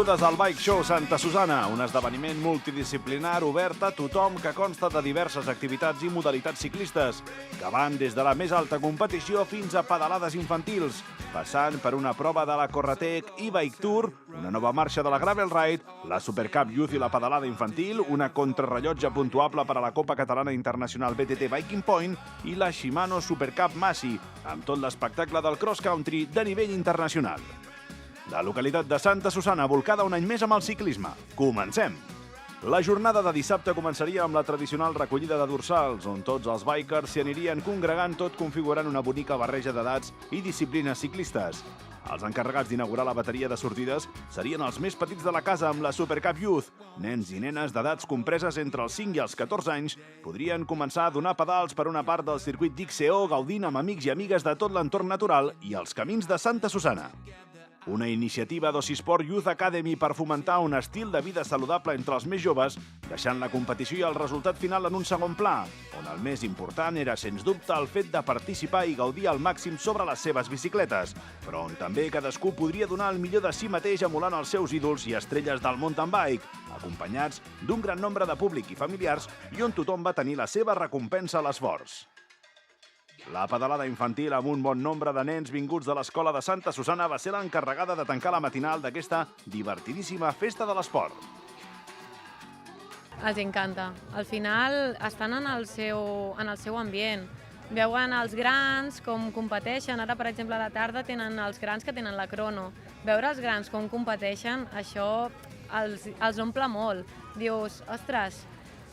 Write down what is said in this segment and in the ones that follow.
Benvingudes al Bike Show Santa Susana, un esdeveniment multidisciplinar obert a tothom que consta de diverses activitats i modalitats ciclistes, que van des de la més alta competició fins a pedalades infantils, passant per una prova de la Corratec e-Bike Tour, una nova marxa de la Gravel Ride, la Supercup Youth i la pedalada infantil, una contrarrellotge puntuable per a la Copa Catalana Internacional BTT Biking Point i la Shimano Supercup Massi, amb tot l'espectacle del cross country de nivell internacional. La localitat de Santa Susana, volcada un any més amb el ciclisme. Comencem! La jornada de dissabte començaria amb la tradicional recollida de dorsals, on tots els bikers s'hi anirien congregant, tot configurant una bonica barreja d'edats i disciplines ciclistes. Els encarregats d'inaugurar la bateria de sortides serien els més petits de la casa amb la Supercup Youth. Nens i nenes d'edats compreses entre els 5 i els 14 anys podrien començar a donar pedals per una part del circuit d'XCO, gaudint amb amics i amigues de tot l'entorn natural i els camins de Santa Susana. Una iniciativa d'Ocisport Youth Academy per fomentar un estil de vida saludable entre els més joves, deixant la competició i el resultat final en un segon pla, on el més important era, sens dubte, el fet de participar i gaudir al màxim sobre les seves bicicletes, però on també cadascú podria donar el millor de si mateix emulant els seus ídols i estrelles del mountain bike, acompanyats d'un gran nombre de públic i familiars i on tothom va tenir la seva recompensa a l'esforç. La pedalada infantil amb un bon nombre de nens vinguts de l'escola de Santa Susana va ser l'encarregada de tancar la matinal d'aquesta divertidíssima festa de l'esport. Els encanta. Al final estan en el seu ambient. Veuen els grans com competeixen. Ara, per exemple, a la tarda tenen els grans que tenen la crono. Veure els grans com competeixen, això els omple molt. Dius, ostres,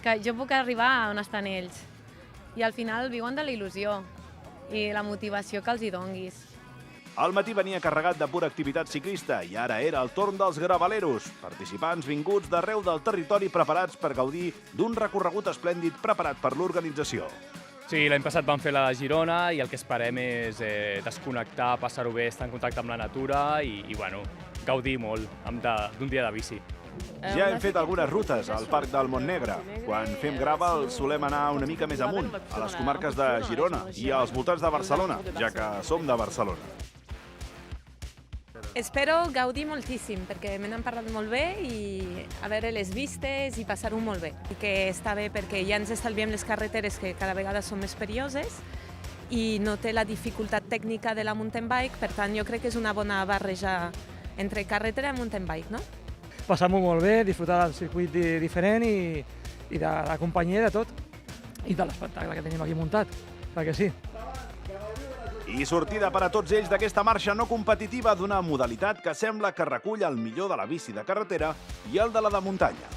que jo puc arribar on estan ells. I al final viuen de la il·lusió i la motivació que els hi donguis. El matí venia carregat de pura activitat ciclista i ara era el torn dels graveleros, participants vinguts d'arreu del territori preparats per gaudir d'un recorregut esplèndid preparat per l'organització. Sí, l'any passat vam fer la de Girona i el que esperem és desconnectar, passar-ho bé, estar en contacte amb la natura i bueno, gaudir molt d'un dia de bici. Ja hem fet algunes rutes al Parc del Montnegre. Quan fem gravel solem anar una mica més amunt, a les comarques de Girona i als voltants de Barcelona, ja que som de Barcelona. Espero gaudir moltíssim, perquè me n'han parlat molt bé i a veure les vistes i passar-ho molt bé. I que està bé perquè ja ens estalviem les carreteres que cada vegada són més perilloses i no té la dificultat tècnica de la mountain bike, per tant jo crec que és una bona barreja entre carretera i mountain bike, no? Passar-m'ho molt bé, disfrutar del circuit diferent i de la companyia de tot i de l'espectacle que tenim aquí muntat, perquè sí. I sortida per a tots ells d'aquesta marxa no competitiva d'una modalitat que sembla que recull el millor de la bici de carretera i el de la de muntanya.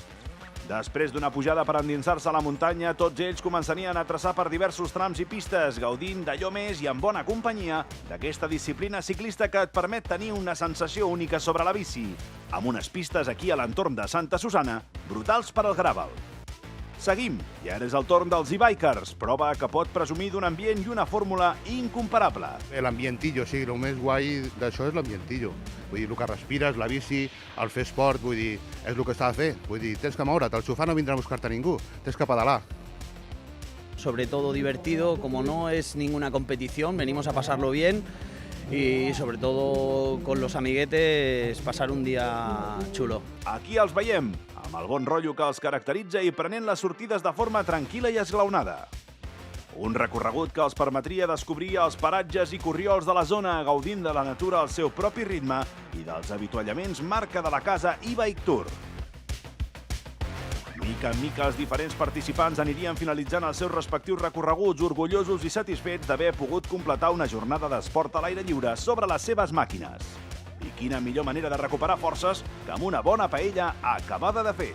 Després d'una pujada per endinsar-se a la muntanya, tots ells començarien a traçar per diversos trams i pistes, gaudint d'allò més i en bona companyia d'aquesta disciplina ciclista que et permet tenir una sensació única sobre la bici, amb unes pistes aquí a l'entorn de Santa Susana, brutals per al gravel. Seguim, i ara és el torn dels e-bikers, prova que pot presumir d'un ambient i una fórmula incomparable. L'ambientillo, sí, el més guai d'això és l'ambientillo. Vull dir, el que respires, la bici, el fer esport, vull dir, és el que s'ha de fer. Vull dir, tens que moure't, el sofà no vindrà a buscar-te ningú, tens que pedalar. Sobre todo divertido, como no es ninguna competición, venimos a pasarlo bien y sobre todo con los amiguetes pasar un día chulo. Aquí els veiem, amb el bon rotllo que els caracteritza i prenent les sortides de forma tranquil·la i esglaonada. Un recorregut que els permetria descobrir els paratges i corriols de la zona, gaudint de la natura al seu propi ritme i dels avituallaments marca de la casa e-Bike Tour. Mica en mica els diferents participants anirien finalitzant els seus respectius recorreguts, orgullosos i satisfets d'haver pogut completar una jornada d'esport a l'aire lliure sobre les seves màquines. I quina millor manera de recuperar forces que amb una bona paella acabada de fer.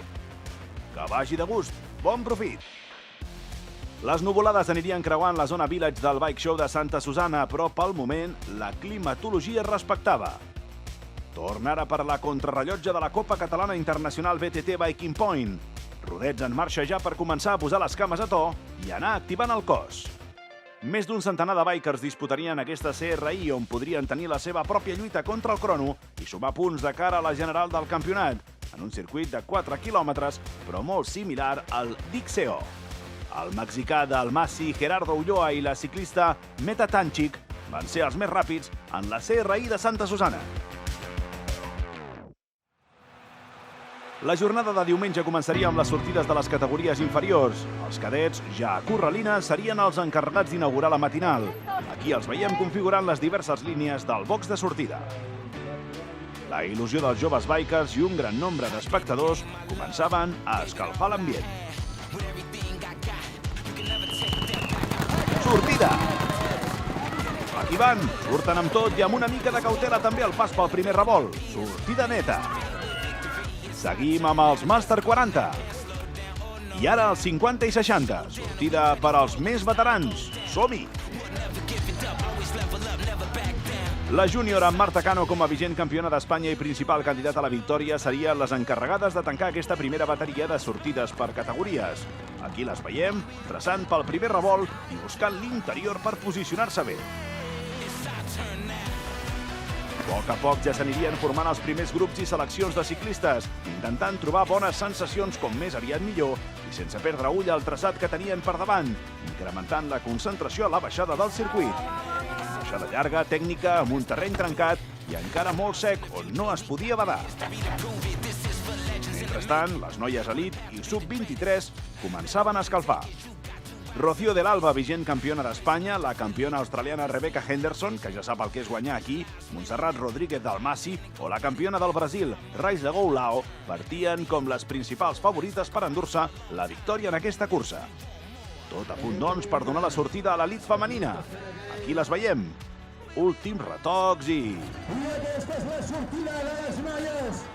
Que vagi de gust, bon profit! Les nuvolades anirien creuant la zona village del Bike Show de Santa Susana, però pel moment la climatologia es respectava. Torn ara per la contrarrellotge de la Copa Catalana Internacional BTT Biking Point. Rodets en marxa ja per començar a posar les cames a to i anar activant el cos. Més d'un centenar de bikers disputarien aquesta CRI on podrien tenir la seva pròpia lluita contra el crono i sumar punts de cara a la general del campionat, en un circuit de 4 quilòmetres, però molt similar al d'XCO. El mexicà del Massi, Gerardo Ulloa, i la ciclista Meta Tanchik van ser els més ràpids en la CRI de Santa Susana. La jornada de diumenge començaria amb les sortides de les categories inferiors. Els cadets, ja a Corralines, serien els encarregats d'inaugurar la matinal. Aquí els veiem configurant les diverses línies del box de sortida. La il·lusió dels joves bikers i un gran nombre d'espectadors començaven a escalfar l'ambient. Sortida! Aquí van, surten amb tot i amb una mica de cautela també el pas pel primer revolt. Sortida neta. Seguim amb els Màster 40. I ara els 50 i 60. Sortida per als més veterans. Som-hi! La júnior amb Marta Cano com a vigent campiona d'Espanya i principal candidat a la victòria serien les encarregades de tancar aquesta primera bateria de sortides per categories. Aquí les veiem, traçant pel primer revolt i buscant l'interior per posicionar-se bé. A poc a poc ja s'anirien formant els primers grups i seleccions de ciclistes, intentant trobar bones sensacions com més aviat millor i sense perdre ull al traçat que tenien per davant, incrementant la concentració a la baixada del circuit. Baixada llarga, tècnica, amb un terreny trencat i encara molt sec on no es podia badar. Mentrestant, les noies elit i sub-23 començaven a escalfar. Rocío del Alba, vigent campiona d'Espanya, la campiona australiana Rebecca Henderson, que ja sap el que és guanyar aquí, Montserrat Rodríguez del Masi, o la campiona del Brasil, Raisa Goulao, partien com les principals favorites per endur-se la victòria en aquesta cursa. Tot a punt, doncs, per donar la sortida a l'elit femenina. Aquí les veiem. Últims retocs i... I aquesta és la sortida de les noies.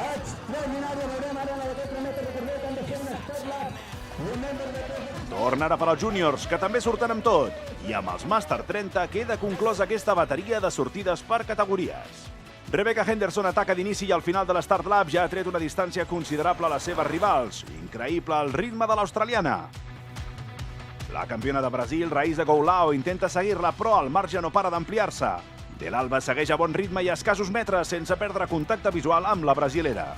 Extraordinària, veurem ara la de 4 metres de correu que han de fer una estable. Torna ara per als júniors, que també surten amb tot. I amb els Màster 30 queda conclosa aquesta bateria de sortides per categories. Rebecca Henderson ataca d'inici i al final de l'Start Lab ja ha tret una distància considerable a les seves rivals. Increïble el ritme de l'australiana. La campiona de Brasil, Raisa Goulao, intenta seguir-la, però el marge no para d'ampliar-se. Del Alba segueix a bon ritme i a escassos metres, sense perdre contacte visual amb la brasilera.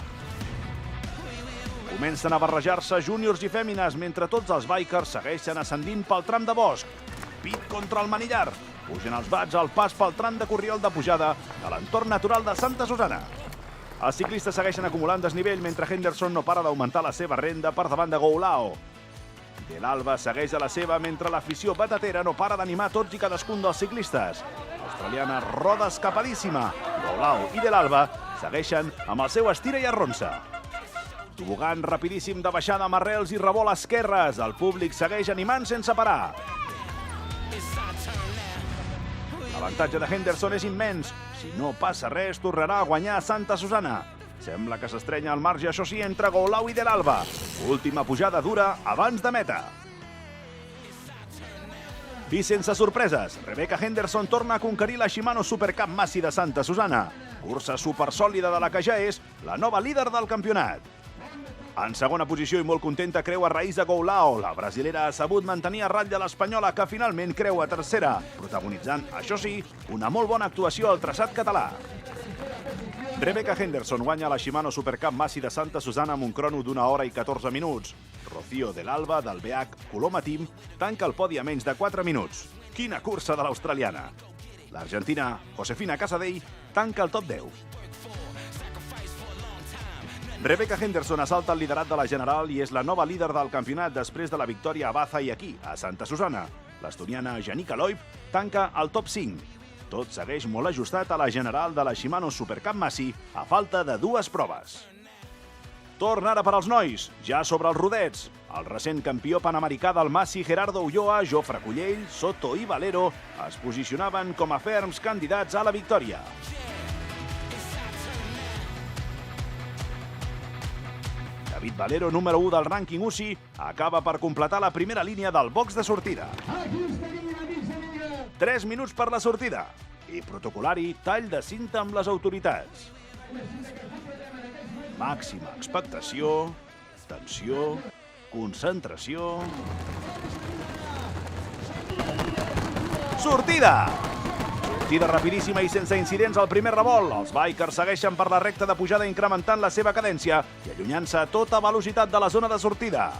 Comencen a barrejar-se júniors i fèmines, mentre tots els bikers segueixen ascendint pel tram de bosc. Pit contra el manillar. Pugen els bats al pas pel tram de corriol de pujada de l'entorn natural de Santa Susana. Els ciclistes segueixen acumulant desnivell mentre Henderson no para d'augmentar la seva renda per davant de Goulao. Del Alba segueix a la seva mentre l'afició batatera no para d'animar tots i cadascun dels ciclistes. L'australiana roda escapadíssima. Goulao i Del Alba segueixen amb el seu estira i arronsa. Tobogan rapidíssim de baixada amb arrels i revolt esquerres. El públic segueix animant sense parar. L'avantatge de Henderson és immens. Si no passa res, tornarà a guanyar a Santa Susana. Sembla que s'estrenya el marge, això sí, entre Goulao i Del Alba. Última pujada dura abans de meta. I sense sorpreses, Rebecca Henderson torna a conquerir la Shimano Supercup Masi de Santa Susana. Cursa supersòlida de la que ja és la nova líder del campionat. En segona posició i molt contenta creua Raisa Goulao. La brasilera ha sabut mantenir a ratlla l'espanyola, que finalment creua tercera, protagonitzant, això sí, una molt bona actuació al traçat català. Rebecca Henderson guanya la Shimano Supercup Masi de Santa Susana amb un crono d'1 hora i 14 minuts. Rocío del Alba, del BH Coloma Team, tanca el podi a menys de 4 minuts. Quina cursa de l'australiana! L'argentina Josefina Casadei tanca el top 10. Rebecca Henderson assalta el liderat de la general i és la nova líder del campionat després de la victòria a Baza i aquí, a Santa Susana. L'estoniana Janica Loib tanca el top 5. Tot segueix molt ajustat a la general de la Shimano Supercup Masi, a falta de 2 proves. Torna ara per als nois, ja sobre els rodets. El recent campió panamericà del Masi, Gerardo Ulloa, Jofre Cullell, Soto i Valero es posicionaven com a ferms candidats a la victòria. David Valero, número 1 del rànquing UCI, acaba per completar la primera línia del box de sortida. 3 minuts per la sortida. I protocolari tall de cinta amb les autoritats. Màxima expectació, tensió, concentració... Sortida! Sortida rapidíssima i sense incidents al primer revolt. Els bikers segueixen per la recta de pujada incrementant la seva cadència i allunyant-se a tota velocitat de la zona de sortida.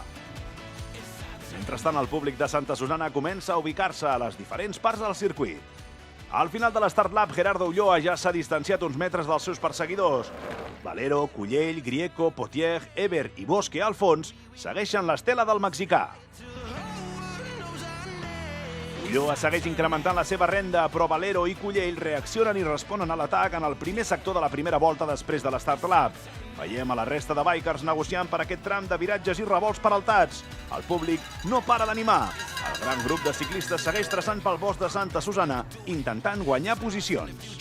Mentrestant, el públic de Santa Susana comença a ubicar-se a les diferents parts del circuit. Al final de l'Start Lab, Gerardo Ulloa ja s'ha distanciat uns metres dels seus perseguidors. Valero, Cullell, Grieco, Potier, Eber i Bosque al fons segueixen l'estela del mexicà. Ulloa segueix incrementant la seva renda, però Valero i Cullell reaccionen i responen a l'atac en el primer sector de la primera volta després de l'Start Lap. Veiem a la resta de bikers negociant per aquest tram de viratges i revolts peraltats. El públic no para d'animar. El gran grup de ciclistes segueix traçant pel bosc de Santa Susana, intentant guanyar posicions.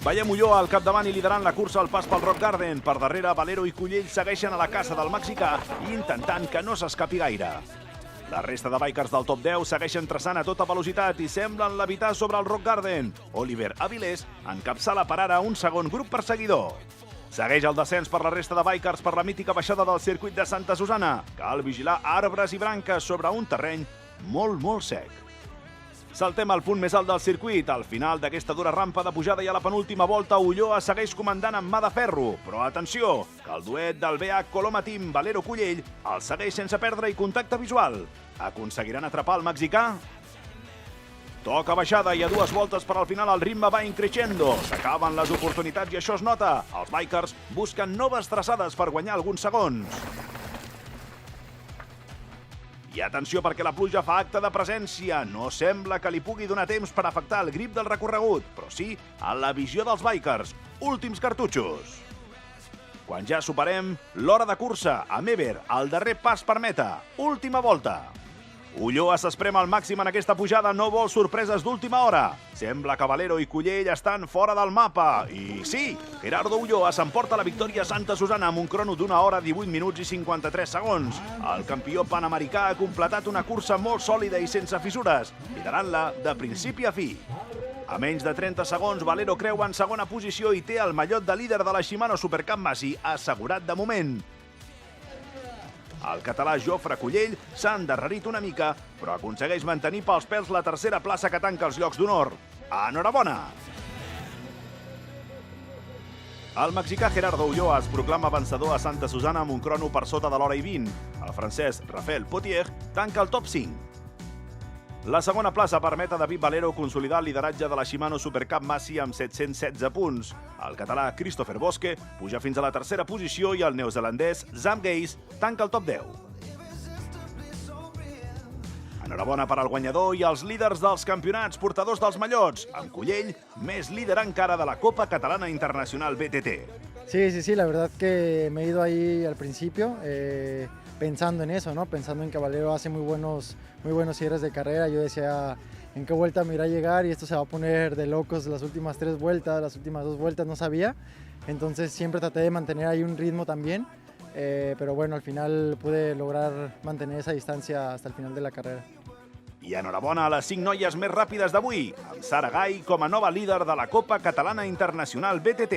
Veiem Ulloa al capdavant i liderant la cursa al pas pel Rock Garden. Per darrere, Valero i Cullell segueixen a la caça del mexicà i intentant que no s'escapi gaire. La resta de bikers del top 10 segueixen traçant a tota velocitat i semblen levitar sobre el Rock Garden. Oliver Avilés encapçala per ara un segon grup perseguidor. Segueix el descens per la resta de bikers per la mítica baixada del circuit de Santa Susana. Cal vigilar arbres i branques sobre un terreny molt sec. Saltem al punt més alt del circuit. Al final d'aquesta dura rampa de pujada i a la penúltima volta, Ulloa segueix comandant amb mà de ferro. Però atenció, que el duet del BH Coloma Team Valero Cullell el segueix sense perdre i contacte visual. Aconseguiran atrapar el mexicà? Toca baixada i a 2 voltes per al final el ritme va increixendo. S'acaben les oportunitats i això es nota. Els bikers busquen noves traçades per guanyar alguns segons. I atenció perquè la pluja fa acte de presència. No sembla que li pugui donar temps per afectar el grip del recorregut, però sí a la visió dels bikers. Últims cartutxos. Quan ja superem l'hora de cursa, amb Eber, el darrer pas per meta. Última volta. Ulloa s'esprema al màxim en aquesta pujada, no vol sorpreses d'última hora. Sembla que Valero i Cullell estan fora del mapa. I sí, Gerardo Ulloa s'emporta la victòria a Santa Susana amb un crono d'1 hora, 18 minuts i 53 segons. El campió panamericà ha completat una cursa molt sòlida i sense fissures, liderant-la de principi a fi. A menys de 30 segons, Valero creu en segona posició i té el mallot de líder de la Shimano Supercup Masi assegurat de moment. El català Jofre Cullell s'ha endarrerit una mica, però aconsegueix mantenir pels pèls la tercera plaça que tanca els llocs d'honor. Enhorabona! El mexicà Gerardo Ulloa es proclama vencedor a Santa Susana amb un crono per sota de l'hora i 20. El francès Rafael Potier tanca el top 5. La segona plaça permet a David Valero consolidar el lideratge de la Shimano Supercup Masi amb 716 punts. El català Christopher Bosque puja fins a la tercera posició i el neozelandès Sam Gaze tanca el top 10. Enhorabona per al guanyador i als líders dels campionats portadors dels mallots, amb Cullell més líder encara de la Copa Catalana Internacional BTT. Sí, la verdad que me he ido ahí al principio pensando en eso, ¿no? Pensando en que Valero hace muy buenos cierres de carrera. Yo decía, ¿en qué vuelta me irá a llegar? Y esto se va a poner de locos las últimas 3 vueltas, las últimas 2 vueltas, no sabía. Entonces siempre traté de mantener ahí un ritmo también, pero bueno, al final pude lograr mantener esa distancia hasta el final de la carrera. I enhorabona a les 5 noies més ràpides d'avui, amb Sara Gai com a nova líder de la Copa Catalana Internacional BTT.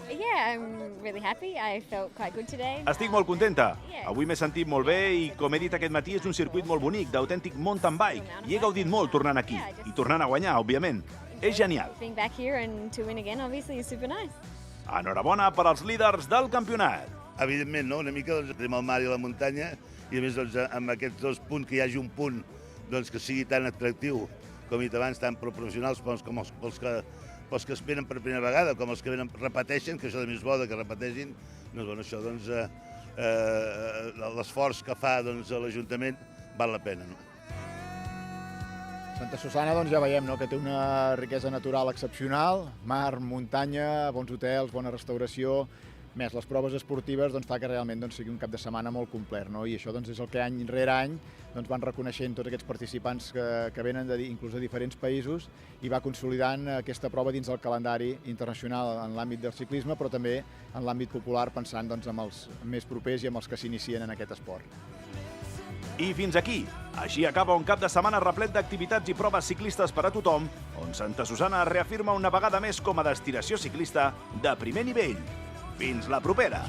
Yeah, I'm really happy. I felt quite good today. Estic molt contenta. Avui m'he sentit molt bé i, com he dit aquest matí, és un circuit molt bonic, d'autèntic mountain bike. I he gaudit molt tornant aquí. I tornant a guanyar, òbviament. És genial. Being back here and to win again, obviously, is super nice. Enhorabona per als líders del campionat. Evidentment, no? Una mica entre el mar i la muntanya, i a més doncs, amb aquests 2 punts, que hi hagi un punt doncs, que sigui tan atractiu, com he dit abans, tant per professionals com pels que esperen per primera vegada, com els que repeteixen, que això de més bo que repeteixin, doncs, bueno, això, doncs, l'esforç que fa doncs, l'Ajuntament val la pena. No? Santa Susana doncs, ja veiem no? Que té una riquesa natural excepcional, mar, muntanya, bons hotels, bona restauració, més les proves esportives doncs, fa que realment doncs, sigui un cap de setmana molt complet. No? I això doncs, és el que any rere any doncs, van reconeixent tots aquests participants que venen inclús de diferents països i va consolidant aquesta prova dins del calendari internacional en l'àmbit del ciclisme, però també en l'àmbit popular, pensant doncs, en els més propers i en els que s'inicien en aquest esport. I fins aquí. Així acaba un cap de setmana replet d'activitats i proves ciclistes per a tothom, on Santa Susana reafirma una vegada més com a destinació ciclista de primer nivell. Fins la propera!